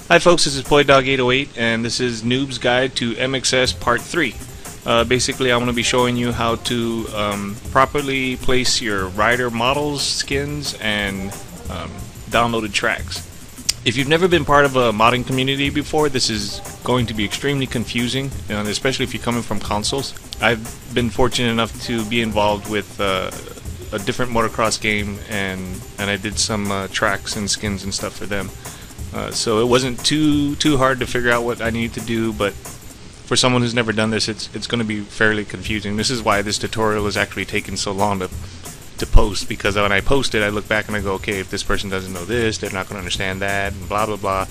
Hi folks, this is PoyDog808 and this is Noob's Guide to MXS Part 3. Basically I'm going to be showing you how to properly place your rider models, skins, and downloaded tracks. If you've never been part of a modding community before, this is going to be extremely confusing, and especially if you're coming from consoles. I've been fortunate enough to be involved with a different motocross game, and I did some tracks and skins and stuff for them. So it wasn't too hard to figure out what I needed to do, but for someone who's never done this, it's going to be fairly confusing. This is why this tutorial is actually taking so long to post, because when I post it, I look back and I go, okay, if this person doesn't know this, they're not going to understand that, and blah blah blah.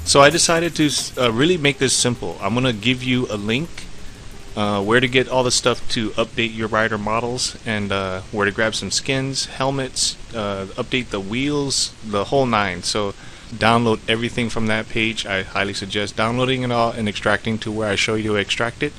So I decided to really make this simple. I'm going to give you a link where to get all the stuff to update your rider models, and where to grab some skins, helmets, update the wheels, the whole nine. So download everything from that page. I highly suggest downloading it all and extracting to where I show you to extract it,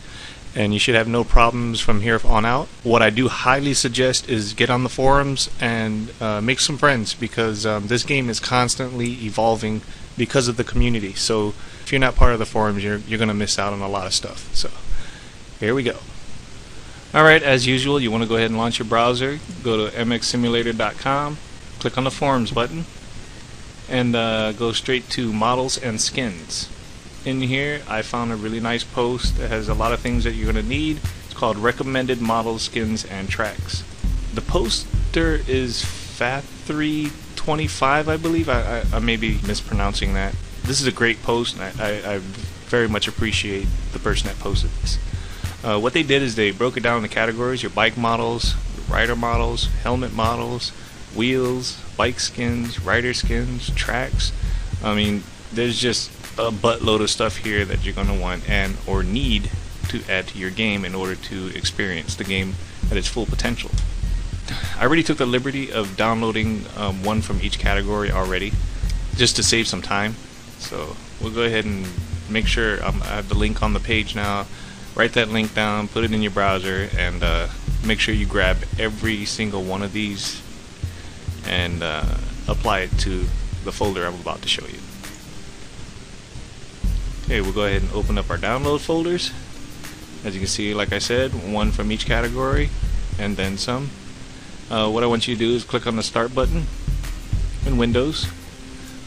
and you should have no problems from here on out. What I do highly suggest is get on the forums and make some friends, because this game is constantly evolving because of the community. So if you're not part of the forums, you're going to miss out on a lot of stuff. So here we go. Alright, as usual, you want to go ahead and launch your browser. Go to mxsimulator.com, click on the forums button, and go straight to models and skins. In here I found a really nice post that has a lot of things that you're going to need. It's called Recommended Models, Skins, and Tracks. The poster is Fat325, I believe. I may be mispronouncing that. This is a great post, and I very much appreciate the person that posted this. What they did is they broke it down into categories: your bike models, rider models, helmet models, wheels, bike skins, rider skins, tracks. I mean, there's just a buttload of stuff here that you're going to want and or need to add to your game in order to experience the game at its full potential. I already took the liberty of downloading one from each category already, just to save some time. So we'll go ahead and make sure I have the link on the page now. Write that link down, put it in your browser, and make sure you grab every single one of these and apply it to the folder I'm about to show you. Okay, we'll go ahead and open up our download folders. As you can see, like I said, one from each category and then some. What I want you to do is click on the start button in Windows,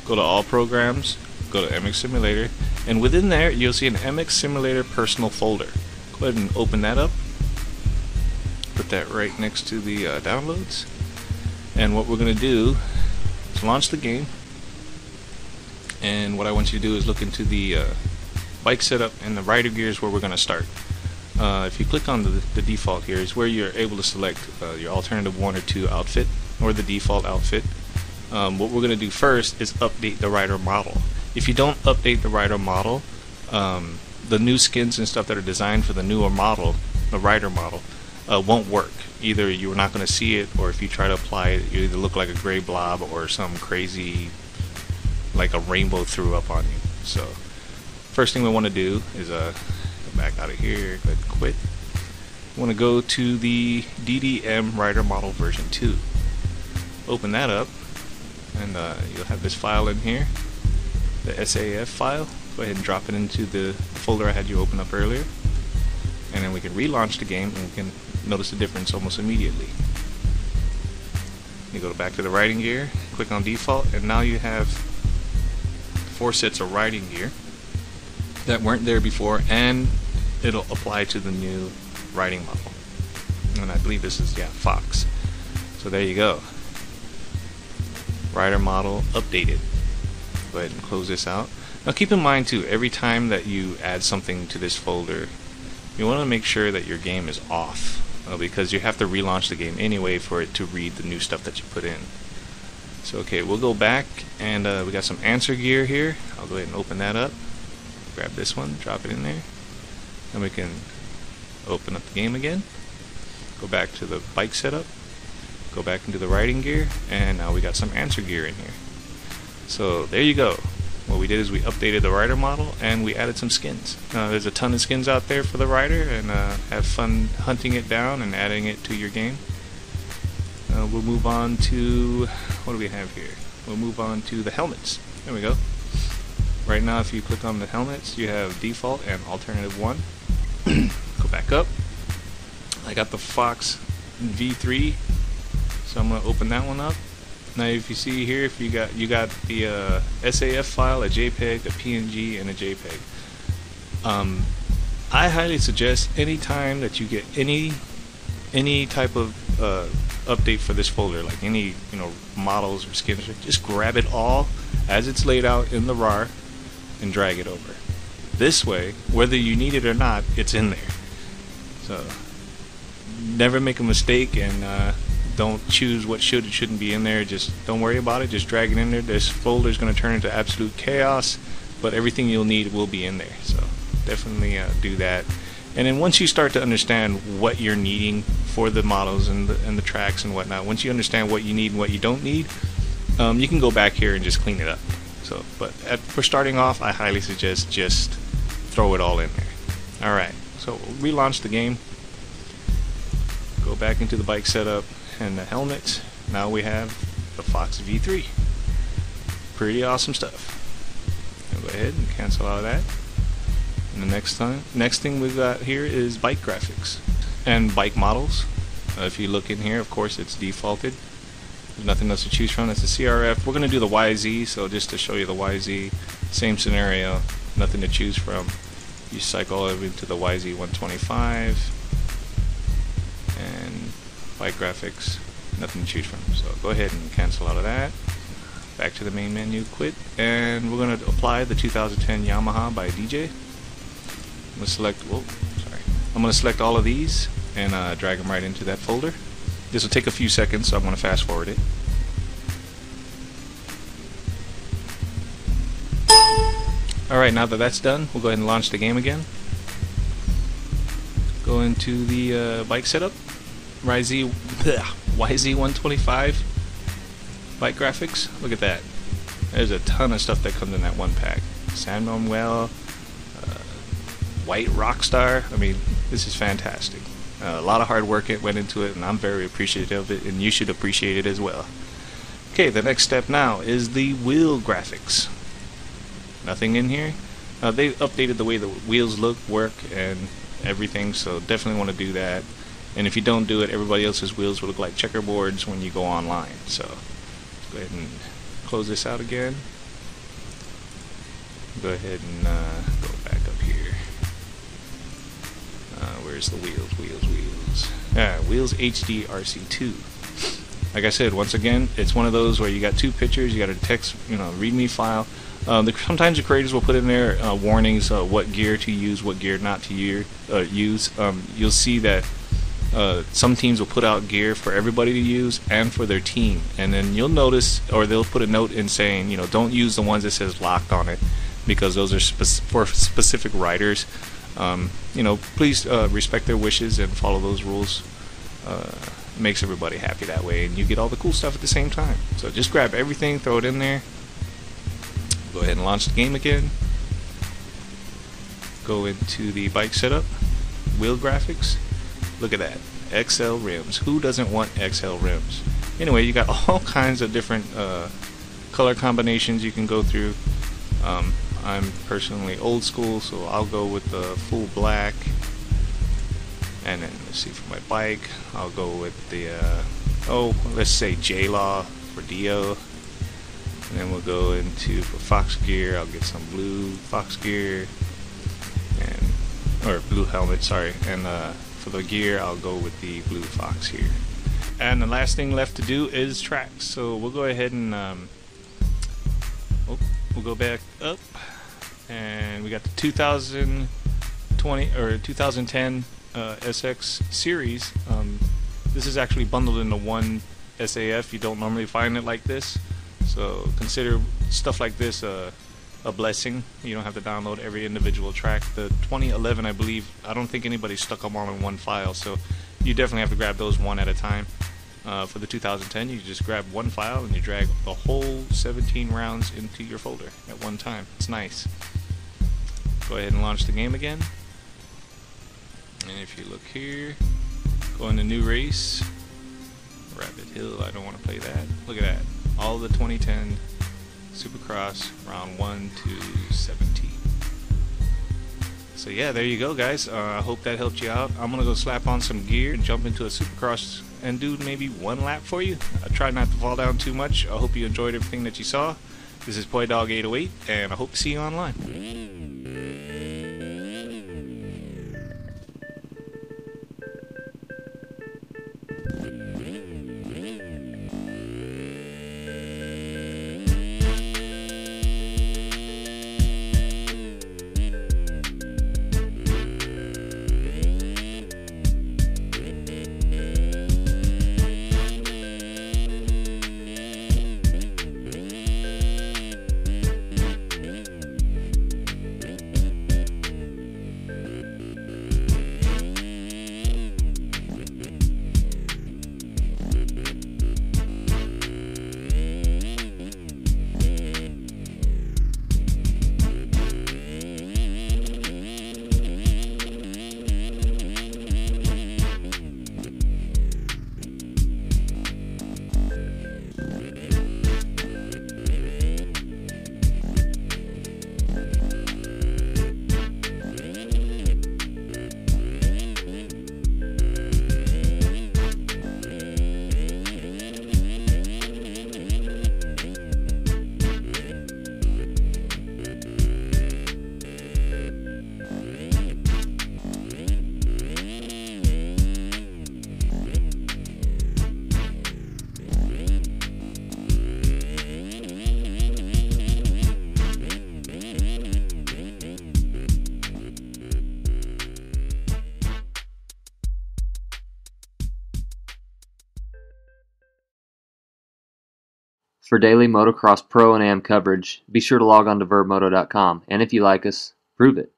go to all programs, go to MX Simulator, and within there you'll see an MX Simulator personal folder. Go ahead and open that up, put that right next to the downloads, and what we're going to do is launch the game. And what I want you to do is look into the bike setup and the rider gears where we're going to start. If you click on the default here is where you're able to select your alternative 1 or 2 outfit, or the default outfit. What we're going to do first is update the rider model. If you don't update the rider model, the new skins and stuff that are designed for the newer model, the rider model, won't work. Either you're not going to see it, or if you try to apply it, you either look like a gray blob or some crazy, like a rainbow threw up on you. So first thing we want to do is go back out of here, go ahead and quit. We want to go to the DDM rider model version 2. Open that up, and you'll have this file in here, the SAF file. Go ahead and drop it into the folder I had you open up earlier, and then we can relaunch the game and we can notice the difference almost immediately. You go back to the riding gear, click on default, and now you have 4 sets of riding gear that weren't there before, and it'll apply to the new riding model. And I believe this is, yeah, Fox. So there you go. Rider model updated. Go ahead and close this out. Now keep in mind too, every time that you add something to this folder, you want to make sure that your game is off, because you have to relaunch the game anyway for it to read the new stuff that you put in. So okay, we'll go back, and we got some answer gear here. I'll go ahead and open that up, grab this one, drop it in there, and we can open up the game again, go back to the bike setup, go back into the riding gear, and now we got some answer gear in here. So there you go. What we did is we updated the rider model and we added some skins. There's a ton of skins out there for the rider, and have fun hunting it down and adding it to your game. We'll move on to, what do we have here? We'll move on to the helmets. There we go. Right now, if you click on the helmets, you have default and alternative 1. Go back up. I got the Fox V3, so I'm gonna open that one up. Now, if you see here, if you got the SAF file, a JPEG, a PNG, and a JPEG. I highly suggest anytime that you get any type of update for this folder, like any models or skins, just grab it all as it's laid out in the RAR and drag it over. This way, whether you need it or not, it's in there. So never make a mistake and don't choose what should and shouldn't be in there. Just don't worry about it. Just drag it in there. This folder is going to turn into absolute chaos, but everything you'll need will be in there. So definitely do that. And then once you start to understand what you're needing for the models and the tracks and whatnot, once you understand what you need and what you don't need, you can go back here and just clean it up. So, but for starting off, I highly suggest just throw it all in there. Alright, so we'll relaunch the game. Go back into the bike setup and the helmet. Now we have the Fox V3. Pretty awesome stuff. I'll go ahead and cancel out of that. And the next thing we've got here is bike graphics and bike models. If you look in here, of course, it's defaulted. There's nothing else to choose from. It's a CRF. We're going to do the YZ, so just to show you the YZ, same scenario, nothing to choose from. You cycle over into the YZ 125 and bike graphics, nothing to choose from. So go ahead and cancel out of that. Back to the main menu, quit, and we're going to apply the 2010 Yamaha by DJ. I'm going to select all of these and drag them right into that folder. This will take a few seconds, so I'm going to fast forward it. Alright, now that that's done, we'll go ahead and launch the game again. Go into the bike setup, YZ125 bike graphics. Look at that. There's a ton of stuff that comes in that one pack. San Manuel, White Rockstar. I mean, this is fantastic. A lot of hard work went into it, and I'm very appreciative of it, and you should appreciate it as well. Okay, the next step now is the wheel graphics. Nothing in here. They updated the way the wheels look, work, and everything, so definitely want to do that. And if you don't do it, everybody else's wheels will look like checkerboards when you go online. So go ahead and close this out again. Go ahead and go back up here. Where's the wheels? Wheels HD RC2. Like I said, once again, it's one of those where you got two pictures, you got a text, README file. Sometimes the creators will put in there warnings, what gear to use, what gear not to use. You'll see that some teams will put out gear for everybody to use and for their team, and then you'll notice, or they'll put a note in saying, don't use the ones that says locked on it, because those are for specific riders. Please respect their wishes and follow those rules. Makes everybody happy that way, and you get all the cool stuff at the same time. So just grab everything, throw it in there. Go ahead and launch the game again. Go into the bike setup, wheel graphics. Look at that, XL rims. Who doesn't want XL rims? Anyway, you got all kinds of different color combinations you can go through. I'm personally old school, so I'll go with the full black. And then let's see, for my bike, I'll go with the let's say J-Law for Dio. And then we'll go into, for Fox gear, I'll get some blue Fox gear, or blue helmet, sorry. And for the gear, I'll go with the blue Fox here. And the last thing left to do is tracks. So we'll go ahead and we'll go back up, and we got the 2020 or 2010 SX series. This is actually bundled into one SAF. You don't normally find it like this, so consider stuff like this a blessing. You don't have to download every individual track. The 2011, I believe, I don't think anybody stuck them all in one file, so you definitely have to grab those one at a time. For the 2010, you just grab one file and you drag the whole 17 rounds into your folder at one time. It's nice. Go ahead and launch the game again. And if you look here, go into new race, Rabbit Hill. I don't want to play that. Look at that. All the 2010 Supercross round 1 to 17. So yeah, there you go, guys. I hope that helped you out. I'm gonna go slap on some gear and jump into a Supercross and do maybe one lap for you. I try not to fall down too much. I hope you enjoyed everything that you saw. This is PoyDog808, and I hope to see you online. For daily motocross pro and am coverage, be sure to log on to vurbmoto.com, and if you like us, prove it.